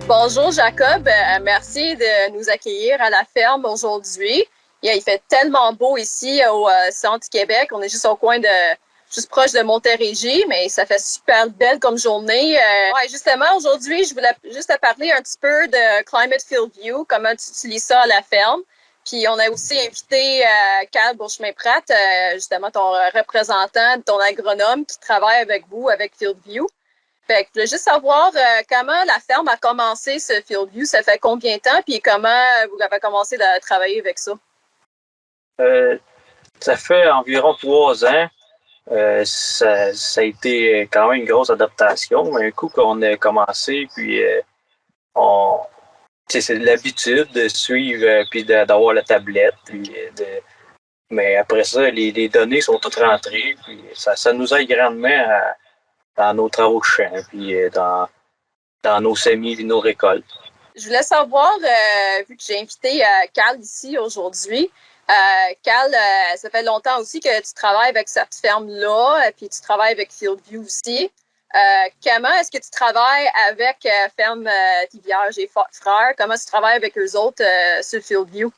Bonjour Jacob, merci de nous accueillir à la ferme aujourd'hui. Il fait tellement beau ici au centre du Québec. On est juste au coin juste proche de Montérégie, mais ça fait super belle comme journée. Justement, aujourd'hui, je voulais juste te parler un petit peu de Climate Field View, comment tu utilises ça à la ferme. Puis on a aussi invité Cal Beauchemin-Pratt, justement ton représentant, ton agronome qui travaille avec vous avec Field View. Fait que je voulais juste savoir comment la ferme a commencé ce Field View, ça fait combien de temps, puis comment vous avez commencé à travailler avec ça? Ça fait environ 3 ans. Ça a été quand même une grosse adaptation. Un coup qu'on a commencé, puis c'est de l'habitude de suivre, puis d'avoir la tablette. Mais après ça, les données sont toutes rentrées, puis ça nous aide grandement dans nos travaux de champ, puis dans nos semis et nos récoltes. Je voulais savoir, vu que j'ai invité Cal ici aujourd'hui, Cal, ça fait longtemps aussi que tu travailles avec cette ferme-là, puis tu travailles avec Field View aussi. Comment est-ce que tu travailles avec Ferme Thivière et Frères? Comment tu travailles avec eux autres sur Field View?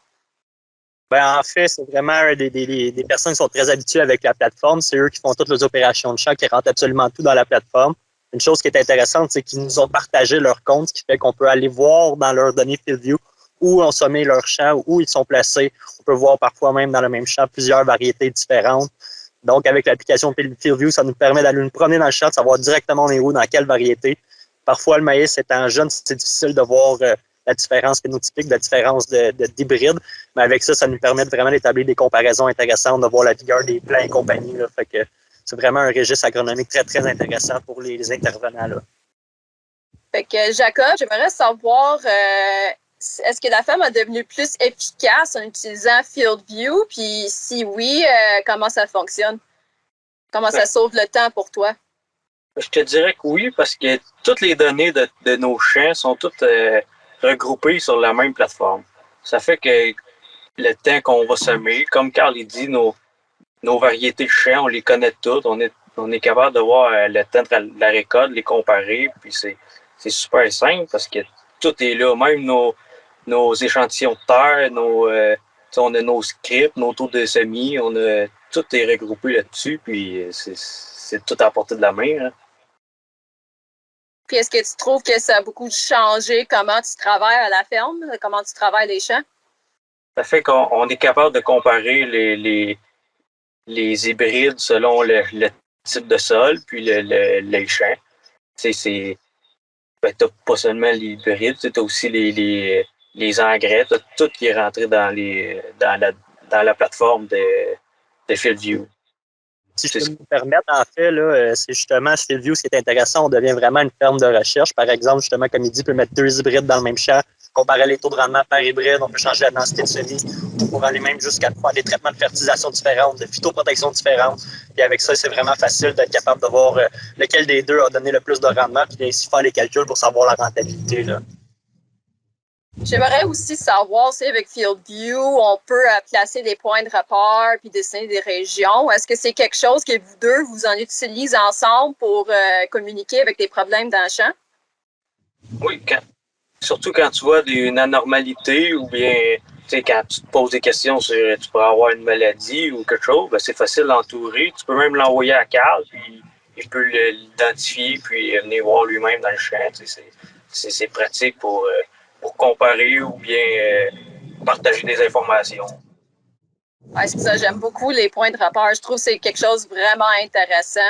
En fait, c'est vraiment des personnes qui sont très habituées avec la plateforme. C'est eux qui font toutes les opérations de champ, qui rentrent absolument tout dans la plateforme. Une chose qui est intéressante, c'est qu'ils nous ont partagé leur compte, ce qui fait qu'on peut aller voir dans leurs données Field View où ont semé leurs champs, où ils sont placés. On peut voir parfois même dans le même champ plusieurs variétés différentes. Donc, avec l'application Field View, ça nous permet d'aller nous promener dans le champ, de savoir directement on est où, dans quelle variété. Parfois, le maïs étant jeune, c'est difficile de voir la différence phénotypique, la différence d'hybride. Mais avec ça, ça nous permet vraiment d'établir des comparaisons intéressantes, de voir la vigueur des plants et compagnie. Là. Fait que c'est vraiment un registre agronomique très, très intéressant pour les intervenants. Là. Fait que Jacob, j'aimerais savoir, est-ce que la ferme est devenue plus efficace en utilisant Field View? Puis si oui, comment ça fonctionne? Comment ça sauve le temps pour toi? Je te dirais que oui, parce que toutes les données de nos champs sont toutes regroupées sur la même plateforme. Ça fait que le temps qu'on va semer, comme Carl il dit, nos variétés de champs, on les connaît toutes. On est capable de voir le temps de la récolte, les comparer. Puis c'est super simple parce que tout est là. Même nos échantillons de terre, on a nos scripts, nos taux de semis, tout est regroupé là-dessus. Puis c'est tout à portée de la main. Hein. Puis est-ce que tu trouves que ça a beaucoup changé comment tu travailles à la ferme, comment tu travailles les champs? Ça fait qu'on est capable de comparer les hybrides selon le type de sol, puis les champs. T'as pas seulement les hybrides, t'as aussi les engrais, t'as tout qui est rentré dans la plateforme de Field View. Si je peux me permettre, en fait, là, c'est justement Field View, ce qui est intéressant, on devient vraiment une ferme de recherche. Par exemple, justement, comme il dit, on peut mettre 2 hybrides dans le même champ, comparer les taux de rendement par hybride, on peut changer la densité de semis, on pourra aller même jusqu'à faire des traitements de fertilisation différents, de phytoprotection différentes. Puis avec ça, c'est vraiment facile d'être capable de voir lequel des deux a donné le plus de rendement, puis ainsi faire les calculs pour savoir la rentabilité. Là. J'aimerais aussi savoir si avec Field View, on peut placer des points de repère puis dessiner des régions. Est-ce que c'est quelque chose que vous deux, vous en utilisez ensemble pour communiquer avec des problèmes dans le champ? Oui, surtout quand tu vois une anormalité ou bien quand tu te poses des questions sur tu pourrais avoir une maladie ou quelque chose, ben, c'est facile d'entourer. Tu peux même l'envoyer à Carl, puis il peut l'identifier puis venir voir lui-même dans le champ. C'est pratique pour comparer ou bien partager des informations. Ouais, c'est ça, j'aime beaucoup les points de repère. Je trouve que c'est quelque chose de vraiment intéressant.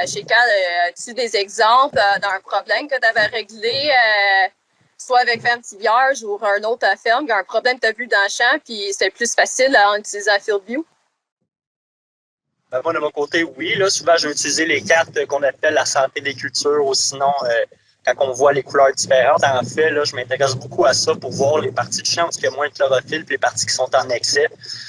Chez Cal, as-tu des exemples d'un problème que tu avais réglé, soit avec Ferme Thivière ou un autre ferme, il y a un problème que tu as vu dans le champ, puis c'était plus facile en utilisant Field View? Moi, de mon côté, oui. Là, souvent, j'ai utilisé les cartes qu'on appelle la santé des cultures ou sinon, quand on voit les couleurs différentes. En fait, là, je m'intéresse beaucoup à ça pour voir les parties de champ où il y a moins de chlorophylle et les parties qui sont en excès.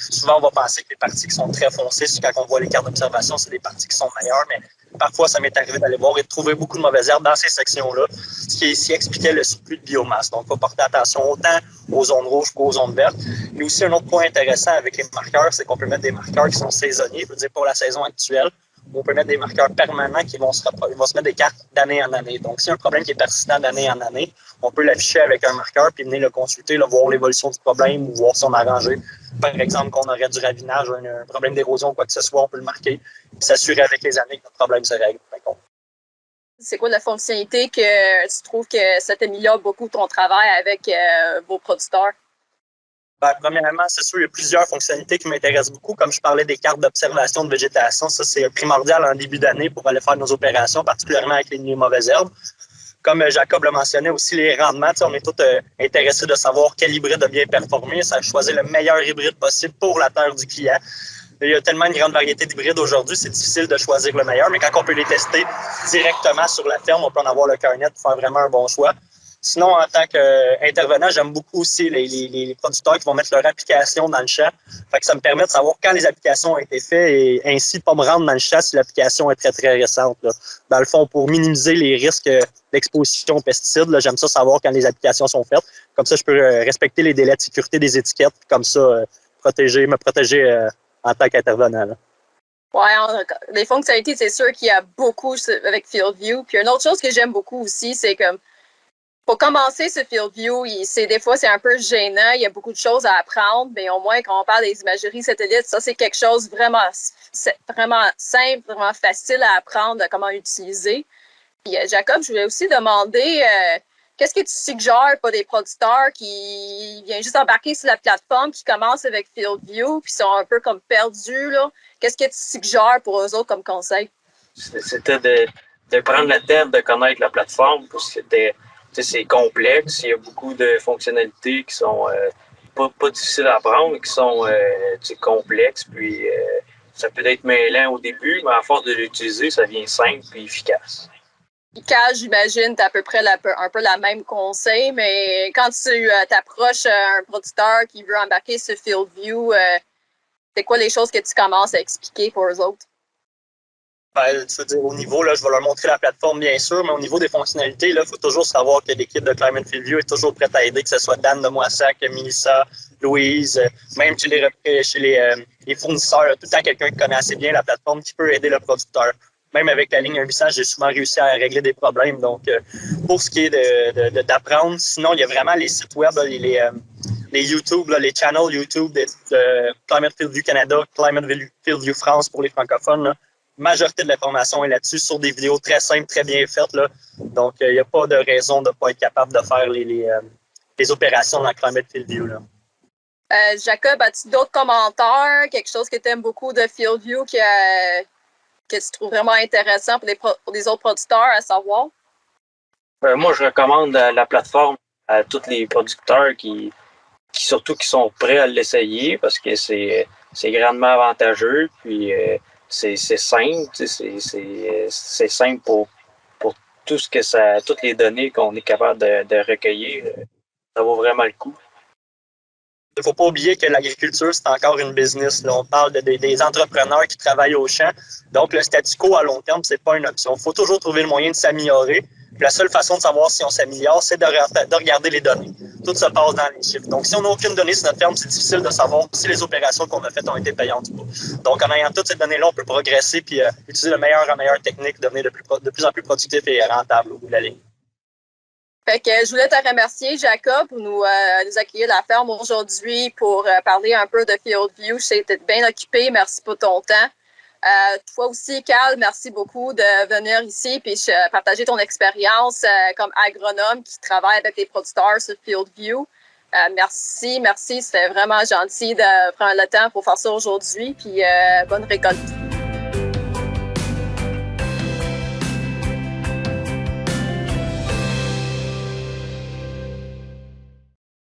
Souvent, on va penser que les parties qui sont très foncées, quand on voit les cartes d'observation, c'est des parties qui sont meilleures, mais parfois, ça m'est arrivé d'aller voir et de trouver beaucoup de mauvaises herbes dans ces sections-là, ce qui ici expliquait le surplus de biomasse. Donc, il faut porter attention autant aux zones rouges qu'aux zones vertes. Mais aussi, un autre point intéressant avec les marqueurs, c'est qu'on peut mettre des marqueurs qui sont saisonniers, je veux dire pour la saison actuelle. on peut mettre des marqueurs permanents qui vont se mettre des cartes d'année en année. Donc, si un problème qui est persistant d'année en année, on peut l'afficher avec un marqueur puis venir le consulter, là, voir l'évolution du problème ou voir si on a arrangé. Par exemple, qu'on aurait du ravinage, un problème d'érosion ou quoi que ce soit, on peut le marquer et s'assurer avec les années que notre problème se règle. C'est quoi la fonctionnalité que tu trouves que ça t'améliore beaucoup ton travail avec vos producteurs? Ben, premièrement, c'est sûr, il y a plusieurs fonctionnalités qui m'intéressent beaucoup. Comme je parlais des cartes d'observation de végétation, ça, c'est primordial en début d'année pour aller faire nos opérations, particulièrement avec les mauvaises herbes. Comme Jacob le mentionnait aussi, les rendements, on est tous intéressés de savoir quel hybride a bien performé, ça choisir le meilleur hybride possible pour la terre du client. Il y a tellement une grande variété d'hybrides aujourd'hui, c'est difficile de choisir le meilleur, mais quand on peut les tester directement sur la ferme, on peut en avoir le cœur net pour faire vraiment un bon choix. Sinon, en tant qu'intervenant, j'aime beaucoup aussi les producteurs qui vont mettre leur application dans le champ. Fait que ça me permet de savoir quand les applications ont été faites et ainsi de ne pas me rendre dans le champ si l'application est très, très récente. Là. Dans le fond, pour minimiser les risques d'exposition aux pesticides, là, j'aime ça savoir quand les applications sont faites. Comme ça, je peux respecter les délais de sécurité des étiquettes. Comme ça, me protéger en tant qu'intervenant. Là. Ouais, les fonctionnalités, c'est sûr qu'il y a beaucoup avec FieldView. Puis une autre chose que j'aime beaucoup aussi, c'est que pour commencer ce FieldView, des fois, c'est un peu gênant. Il y a beaucoup de choses à apprendre, mais au moins, quand on parle des imageries satellites, ça, c'est quelque chose vraiment simple, vraiment facile à apprendre comment utiliser. Puis, Jacob, je voulais aussi demander, qu'est-ce que tu suggères pour des producteurs qui viennent juste embarquer sur la plateforme, qui commencent avec FieldView, puis sont un peu comme perdus, là? Qu'est-ce que tu suggères pour eux autres comme conseil? C'était de prendre le temps de connaître la plateforme, parce que c'est complexe. Il y a beaucoup de fonctionnalités qui sont pas difficiles à apprendre, qui sont complexes. Puis ça peut être mêlant au début, mais à force de l'utiliser, ça devient simple et efficace. Cal, j'imagine, tu as à peu près un peu la même conseil, mais quand tu t'approches un producteur qui veut embarquer sur FieldView, c'est quoi les choses que tu commences à expliquer pour eux autres? Ben, tu veux dire, au niveau, là, je vais leur montrer la plateforme, bien sûr, mais au niveau des fonctionnalités, il faut toujours savoir que l'équipe de Climate FieldView est toujours prête à aider, que ce soit Dan de Moissac, Melissa, Louise, même chez les fournisseurs, tout le temps quelqu'un qui connaît assez bien la plateforme qui peut aider le producteur. Même avec la ligne 800, j'ai souvent réussi à régler des problèmes. Donc, pour ce qui est d'apprendre, sinon, il y a vraiment les sites web, là, les YouTube, là, les channels YouTube de Climate FieldView Canada, Climate FieldView France pour les francophones. Là. Majorité de l'information est là-dessus sur des vidéos très simples, très bien faites. Là. Donc, il n'y a pas de raison de ne pas être capable de faire les opérations dans Climate FieldView. Là. Jacob, as-tu d'autres commentaires? Quelque chose que tu aimes beaucoup de FieldView que tu trouves vraiment intéressant pour les autres producteurs à savoir? Moi, je recommande la plateforme à tous les producteurs qui sont prêts à l'essayer parce que c'est grandement avantageux. Puis, c'est simple, c'est simple pour toutes les données qu'on est capable de recueillir. Ça vaut vraiment le coup. Il ne faut pas oublier que l'agriculture, c'est encore une business. Là. On parle des entrepreneurs qui travaillent au champ. Donc, le statu quo à long terme, ce n'est pas une option. Il faut toujours trouver le moyen de s'améliorer. Puis la seule façon de savoir si on s'améliore, c'est de regarder les données. Tout se passe dans les chiffres. Donc, si on n'a aucune donnée sur notre ferme, c'est difficile de savoir si les opérations qu'on a faites ont été payantes ou pas. Donc, en ayant toutes ces données-là, on peut progresser puis utiliser la meilleure technique, devenir de plus en plus productif et rentable au bout de la ligne. Fait que je voulais te remercier, Jacob, pour nous accueillir à la ferme aujourd'hui pour parler un peu de FieldView. Je sais que tu es bien occupé. Merci pour ton temps. Toi aussi, Cal, merci beaucoup de venir ici et partager ton expérience comme agronome qui travaille avec les producteurs sur FieldView. Merci. C'était vraiment gentil de prendre le temps pour faire ça aujourd'hui. Puis bonne récolte.